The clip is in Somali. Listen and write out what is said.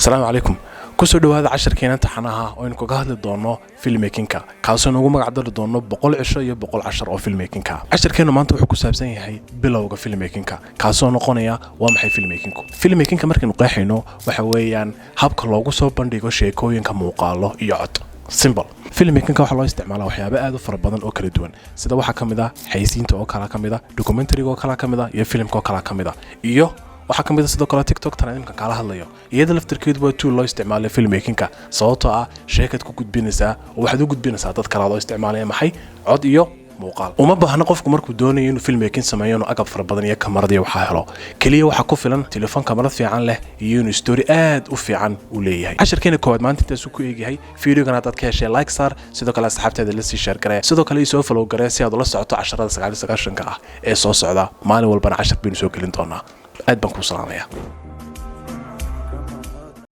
السلام عليكم كسو دhowaada casharkeena taxanaha oo in ku hadli doono filmmaking-ka kaasoo nagu magacdari doono 100 cisho iyo 100 cashar oo filmmaking-ka casharkeena maanta wuxuu ku saabsan yahay bilowga filmmaking-ka kaasoo noqonaya waa maxay filmmaking-ku filmmaking-ka markaynu qeexayno waxa weeyaan habka loogu soo bandhigo sheekooyinka muuqaalo iyo cod simple filmmaking-ka waxa loo isticmaalaa waxyaabo aad u fara badan oo kala duwan sida waxa kamid ah xayisiinta oo kala kamid ah documentary oo kala kamid ah iyo filmka oo kala kamid ah iyo waxa kamid ah sidoo kale TikTok tan imka kala hadlayo iyada laftirkeedu waa tool loo isticmaalo filmmaking-ka sababtoo ah sheekad ku gudbinaysa oo waxaad u gudbinaysaa dad kale oo isticmaalaya maxay cod iyo muuqaal uma baahna qofku markuu doonayo inuu filmmaking sameeyo inuu agab fara badan iyo kamarad iyo waxa helo kaliya waxa ku filan telefoon kamarad fiican leh iyo inuu story aad u fiican u leeyahay casharkeena koowaad maanta intaas ku eegahay fiidiyogan aad ka heshay like sar sidoo kale asxaabteeda la sii share garee sidoo kale soo follow garee si aad ula socoto casharada 99 ah ee soo socda maalin walbana cashar baynu soo gelin doonaa aad baan ku salaamayaa